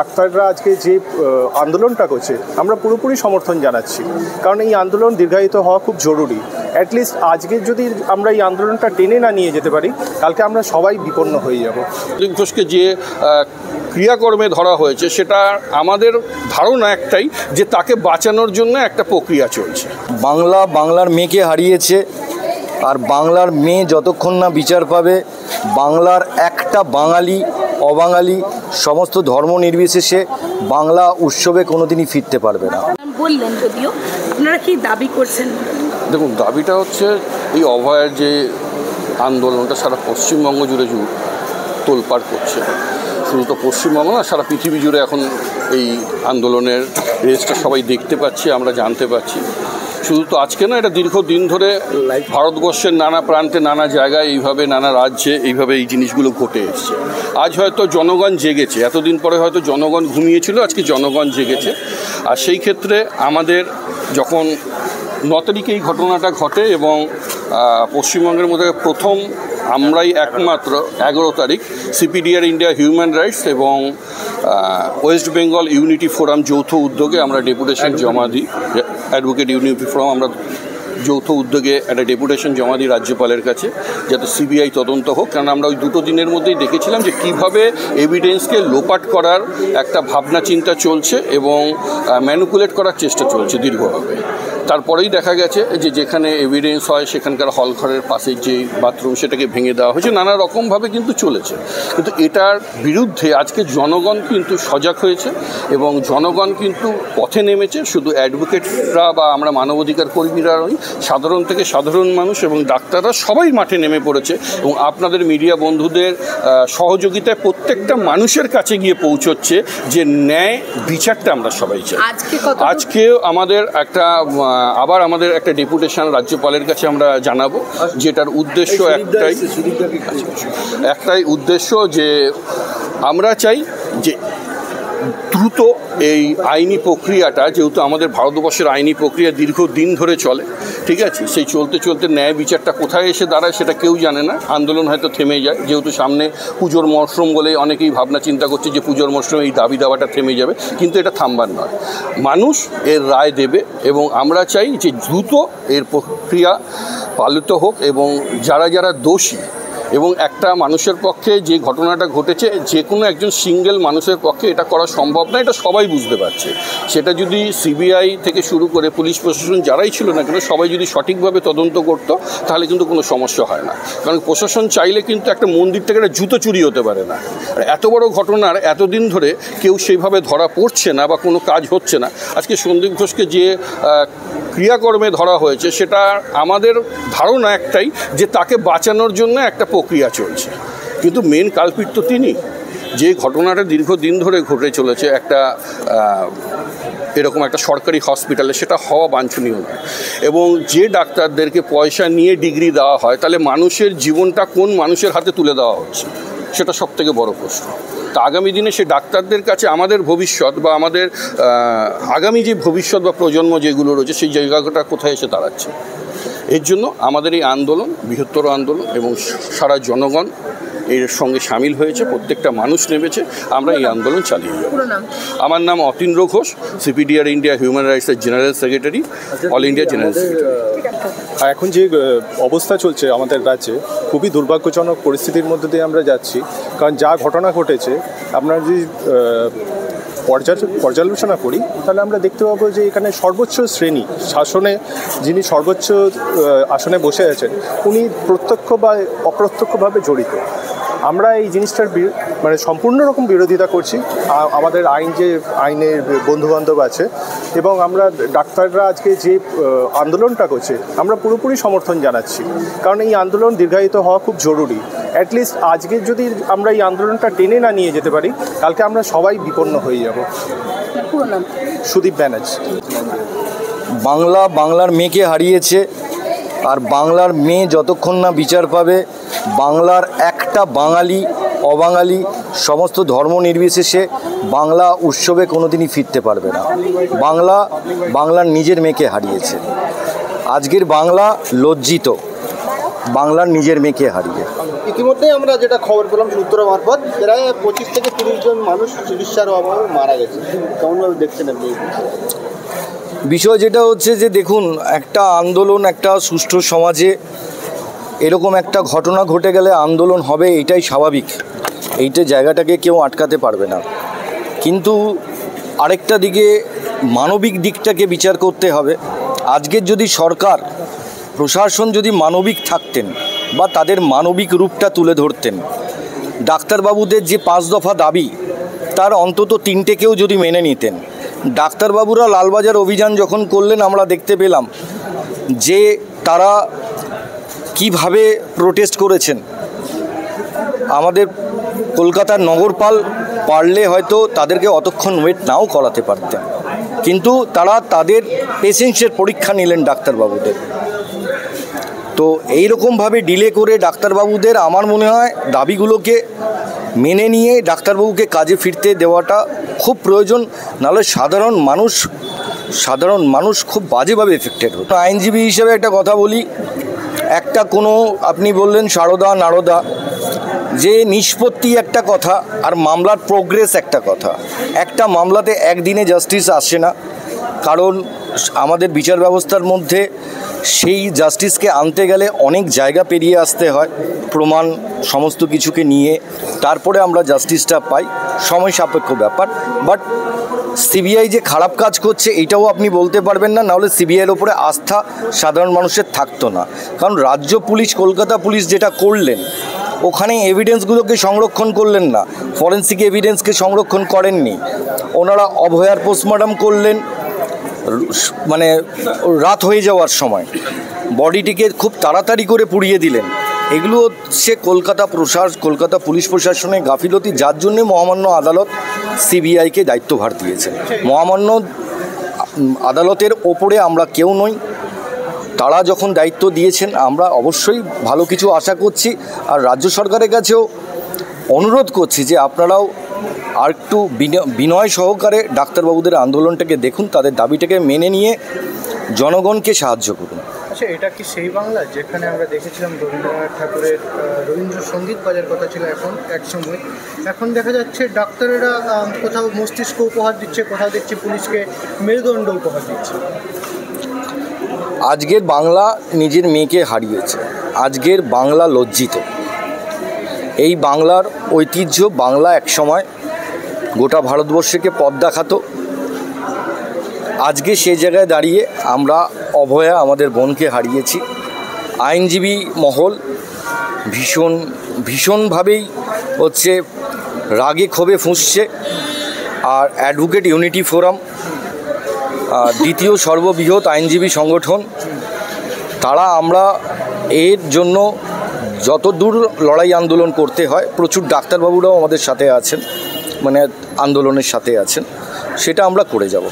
ডাক্তাররা আজকে যে আন্দোলনটা করছে আমরা পুরোপুরি সমর্থন জানাচ্ছি, কারণ এই আন্দোলন দীর্ঘায়িত হওয়া খুব জরুরি। অ্যাটলিস্ট আজকে যদি আমরা এই আন্দোলনটা টেনে না নিয়ে যেতে পারি, কালকে আমরা সবাই বিপন্ন হয়ে যাব। ঘোষকে যে ক্রিয়াকর্মে ধরা হয়েছে সেটা আমাদের ধারণা একটাই, যে তাকে বাঁচানোর জন্য একটা প্রক্রিয়া চলছে। বাংলার মেয়েকে হারিয়েছে, আর বাংলার মেয়ে যতক্ষণ না বিচার পাবে, বাংলার একটা বাঙালি অবাঙালি সমস্ত ধর্ম নির্বিশেষে বাংলা উৎসবে কোনোদিনই ফিরতে পারবে না বললেন। যদিও আপনারা কি দাবি করছেন? দেখুন, দাবিটা হচ্ছে এই অভয়ের যে আন্দোলনটা সারা পশ্চিমবঙ্গ জুড়ে তোলপাড় করছে। শুধু তো পশ্চিমবঙ্গ না, সারা পৃথিবী জুড়ে এখন এই আন্দোলনের রেসটা সবাই দেখতে পাচ্ছি, আমরা জানতে পারছি। শুধু তো আজকে না, এটা দীর্ঘদিন ধরে ভারতবর্ষের নানা প্রান্তে, নানা জায়গায়, এইভাবে নানা রাজ্যে এইভাবে এই জিনিসগুলো ঘটে এসছে। আজ হয়তো জনগণ জেগেছে, এতদিন পরে হয়তো জনগণ ঘুমিয়েছিল, আজকে জনগণ জেগেছে। আর সেই ক্ষেত্রে আমাদের যখন 9 তারিখে এই ঘটনাটা ঘটে এবং পশ্চিমবঙ্গের মধ্যে প্রথম আমরাই একমাত্র 11 তারিখ সিপিডিআর ইন্ডিয়া হিউম্যান রাইটস এবং ওয়েস্ট বেঙ্গল ইউনিটি ফোরাম যৌথ উদ্যোগে আমরা ডেপুটেশন জমা দিই। অ্যাডভোকেট ইউনিটি ফোরাম আমরা যৌথ উদ্যোগে একটা ডেপুটেশন জমা দিই রাজ্যপালের কাছে, যাতে সিবিআই তদন্ত হোক। কারণ আমরা ওই 2 দিনের মধ্যেই দেখেছিলাম যে কীভাবে এভিডেন্সকে লোপাট করার একটা ভাবনা চিন্তা চলছে এবং ম্যানিপুলেট করার চেষ্টা চলছে দীর্ঘভাবে। তারপরেই দেখা গেছে যে যেখানে এভিডেন্স হয় সেখানকার হলঘরের পাশে যে বাথরুম, সেটাকে ভেঙে দেওয়া হয়েছে। নানা রকমভাবে কিন্তু চলেছে, কিন্তু এটার বিরুদ্ধে আজকে জনগণ কিন্তু সজাগ হয়েছে এবং জনগণ কিন্তু পথে নেমেছে। শুধু অ্যাডভোকেটরা বা আমরা মানবাধিকার কর্মীরা নই, সাধারণ থেকে সাধারণ মানুষ এবং ডাক্তাররা সবাই মাঠে নেমে পড়েছে এবং আপনাদের মিডিয়া বন্ধুদের সহযোগিতায় প্রত্যেকটা মানুষের কাছে গিয়ে পৌঁছচ্ছে যে ন্যায় বিচারটা আমরা সবাই চাই। আজকেও আমাদের আমাদের একটা ডেপুটেশন রাজ্যপালের কাছে আমরা জানাবো, যেটার উদ্দেশ্য একটাই উদ্দেশ্য, যে আমরা চাই যে দ্রুত এই আইনি প্রক্রিয়াটা, যেহেতু আমাদের ভারতবর্ষের আইনি প্রক্রিয়া দীর্ঘদিন ধরে চলে, ঠিক আছে, সেই চলতে চলতে ন্যায় বিচারটা কোথায় এসে দাঁড়ায় সেটা কেউ জানে না। আন্দোলন হয়তো থেমে যায়, যেহেতু সামনে পুজোর মরশুম বলে অনেকেই ভাবনা চিন্তা করছে যে পুজোর মরশুমে এই দাবি দাওয়াটা থেমে যাবে, কিন্তু এটা থামবার নয়। মানুষ এর রায় দেবে এবং আমরা চাই যে দ্রুত এর প্রক্রিয়া পালিত হোক এবং যারা যারা দোষী, এবং একটা মানুষের পক্ষে যে ঘটনাটা ঘটেছে, যে কোনো একজন সিঙ্গেল মানুষের পক্ষে এটা করা সম্ভব না, এটা সবাই বুঝতে পারছে। সেটা যদি সিবিআই থেকে শুরু করে পুলিশ প্রশাসন যারাই ছিল না কেন, সবাই যদি সঠিকভাবে তদন্ত করতো, তাহলে কিন্তু কোনো সমস্যা হয় না। কারণ প্রশাসন চাইলে কিন্তু একটা মন্দির থেকে একটা জুতো চুরি হতে পারে না। এত বড় ঘটনার এতদিন ধরে কেউ সেইভাবে ধরা পড়ছে না বা কোনো কাজ হচ্ছে না। আজকে সন্দীপ ঘোষকে যে ক্রিয়াকর্মে ধরা হয়েছে সেটা আমাদের ধারণা একটাই, যে তাকে বাঁচানোর জন্য একটা প্রক্রিয়া চলছে, কিন্তু মেন কালপিট তো তিনি। যে ঘটনাটা দীর্ঘদিন ধরে ঘটে চলেছে একটা এরকম একটা সরকারি হসপিটালে, সেটা হওয়া বাঞ্ছনীয় নয়। এবং যে ডাক্তারদেরকে পয়সা নিয়ে ডিগ্রি দেওয়া হয়, তাহলে মানুষের জীবনটা কোন মানুষের হাতে তুলে দেওয়া হচ্ছে, সেটা সবথেকে বড় প্রশ্ন। তা আগামী দিনে সে ডাক্তারদের কাছে আমাদের ভবিষ্যৎ বা আমাদের আগামী যে ভবিষ্যৎ বা প্রজন্ম যেগুলো রয়েছে, সেই জায়গাটা কোথায় এসে দাঁড়াচ্ছে। এর জন্য আমাদের এই আন্দোলন বৃহত্তর আন্দোলন এবং সারা জনগণ এর সঙ্গে সামিল হয়েছে, প্রত্যেকটা মানুষ নেমেছে। আমরা এই আন্দোলন চালিয়ে যাব। আমার নাম Atindra Ghosh, CPDR India human রাইটসের general secretary, all India general secretary. এখন যে অবস্থা চলছে আমাদের রাজ্যে, খুবই দুর্ভাগ্যজনক পরিস্থিতির মধ্যে দিয়ে আমরা যাচ্ছি। কারণ যা ঘটনা ঘটেছে, আমরা যদি পর্যালোচনা করি, তাহলে আমরা দেখতে পাবো যে এখানে সর্বোচ্চ শ্রেণী শাসনে, যিনি সর্বোচ্চ আসনে বসে আছেন, উনি প্রত্যক্ষ বা অপ্রত্যক্ষভাবে জড়িত। আমরা এই জিনিসটার সম্পূর্ণ রকম বিরোধিতা করছি। আমাদের আইনের বন্ধুবান্ধব আছে এবং আমরা ডাক্তাররা আজকে যে আন্দোলনটা করছে আমরা পুরোপুরি সমর্থন জানাচ্ছি, কারণ এই আন্দোলন দীর্ঘায়িত হওয়া খুব জরুরি। অ্যাটলিস্ট আজকে যদি আমরা এই আন্দোলনটা টেনে না নিয়ে যেতে পারি, কালকে আমরা সবাই বিপন্ন হয়ে যাব। সুদীপ ব্যানার্জি। বাংলার মেয়েকে হারিয়েছে, আর বাংলার মেয়ে যতক্ষণ না বিচার পাবে, বাংলার একটা বাঙালি অবাঙালি সমস্ত ধর্ম নির্বিশেষে বাংলা উৎসবে কোনোদিনই ফিরতে পারবে না। বাংলার নিজের মেয়েকে হারিয়েছে। আজকের বাংলা লজ্জিত, বাংলার নিজের মেয়েকে হারিয়ে। ইতিমধ্যেই আমরা যেটা খবর পেলাম সূত্র মারফত, প্রায় 25 থেকে 30 জন মানুষ চিকিৎসার অভাবে মারা গেছে। কেমনভাবে দেখছেন আপনি? বিষয় যেটা হচ্ছে যে দেখুন, একটা আন্দোলন, একটা সুষ্ঠু সমাজে এরকম একটা ঘটনা ঘটে গেলে আন্দোলন হবে, এটাই স্বাভাবিক। এইটা জায়গাটাকে কেউ আটকাতে পারবে না। কিন্তু আরেকটা দিকে মানবিক দিকটাকে বিচার করতে হবে। আজকের যদি সরকার প্রশাসন যদি মানবিক থাকতেন বা তাদের মানবিক রূপটা তুলে ধরতেন, ডাক্তারবাবুদের যে 5 দফা দাবি তার অন্তত 3টেকেও যদি মেনে নিতেন। ডাক্তারবাবুরা লালবাজার অভিযান যখন করলেন, আমরা দেখতে পেলাম যে তারা কিভাবে প্রোটেস্ট করেছেন। আমাদের কলকাতার নগরপাল পারলে হয়তো তাদেরকে অতক্ষণ ওয়েট নাও করাতে পারতেন, কিন্তু তারা তাদের পেশেন্সের পরীক্ষা নিলেন ডাক্তারবাবুদের। তো এইরকমভাবে ডিলে করে ডাক্তারবাবুদের, আমার মনে হয় দাবিগুলোকে মেনে নিয়ে ডাক্তারবাবুকে কাজে ফিরতে দেওয়াটা খুব প্রয়োজন। নাহলে সাধারণ মানুষ খুব বাজেভাবে এফেক্টেড হতো। আইনজীবী হিসেবে একটা কথা বলি, একটা কোনো আপনি বললেন সারদা নারদা, যে নিষ্পত্তি একটা কথা আর মামলার প্রোগ্রেস একটা কথা। একটা মামলাতে একদিনে জাস্টিস আসে না, কারণ আমাদের বিচার ব্যবস্থার মধ্যে সেই জাস্টিসকে আনতে গেলে অনেক জায়গা পেরিয়ে আসতে হয়, প্রমাণ সমস্ত কিছুকে নিয়ে তারপরে আমরা জাস্টিসটা পাই, সময় সাপেক্ষ ব্যাপার। বাট সিবিআই যে খারাপ কাজ করছে এটাও আপনি বলতে পারবেন না, নাহলে সিবিআইয়ের ওপরে আস্থা সাধারণ মানুষের থাকতো না। কারণ রাজ্য পুলিশ, কলকাতা পুলিশ যেটা করলেন, ওখানে এভিডেন্সগুলোকে সংরক্ষণ করলেন না, ফরেন্সিক এভিডেন্সকে সংরক্ষণ করেননি। ওনারা অভয়ার পোস্টমর্টম করলেন মানে রাত হয়ে যাওয়ার সময়, বডিটিকে খুব তাড়াতাড়ি করে পুড়িয়ে দিলেন। এগুলো হচ্ছে কলকাতা পুলিশ প্রশাসনের গাফিলতি, যার জন্যে মহামান্য আদালত সিবিআইকে দায়িত্বভার দিয়েছে। মহামান্য আদালতের ওপরে আমরা কেউ নই, তারা যখন দায়িত্ব দিয়েছেন আমরা অবশ্যই ভালো কিছু আশা করছি। আর রাজ্য সরকারের কাছেও অনুরোধ করছি যে আপনারাও আর একটু বিনয় সহকারে ডাক্তারবাবুদের আন্দোলনটাকে দেখুন, তাদের দাবিটাকে মেনে নিয়ে জনগণকে সাহায্য করুন। আচ্ছা, এটা কি সেই বাংলা যেখানে আমরা দেখেছিলাম রবীন্দ্রনাথ ঠাকুরের রবীন্দ্রসঙ্গীত বাজার কথা ছিল একসময়, এখন দেখা যাচ্ছে ডাক্তারেরা কোথাও মস্তিষ্ক উপহার দিচ্ছে, কোথাও দেখছি পুলিশকে মেরুদণ্ড উপহার দিচ্ছে। আজকের বাংলা নিজের মেয়েকে হারিয়েছে, আজকের বাংলা লজ্জিত। এই বাংলার ঐতিহ্য, বাংলা একসময় গোটা ভারতবর্ষকে পথ দেখাতো। আজকে সেই জায়গায় দাঁড়িয়ে আমরা অভয়া আমাদের বোনকে হারিয়েছি। আইনজীবী মহল ভীষণভাবেই হচ্ছে রাগে ক্ষোভে ফুঁসছে। আর অ্যাডভোকেট ইউনিটি ফোরাম, দ্বিতীয় সর্ববৃহৎ আইনজীবী সংগঠন, তারা আমরা এর জন্য যত দূর লড়াই আন্দোলন করতে হয়, প্রচুর ডাক্তারবাবুরাও আমাদের সাথে আছেন, মানে আন্দোলনের সাথে আছেন, সেটা আমরা করে যাব।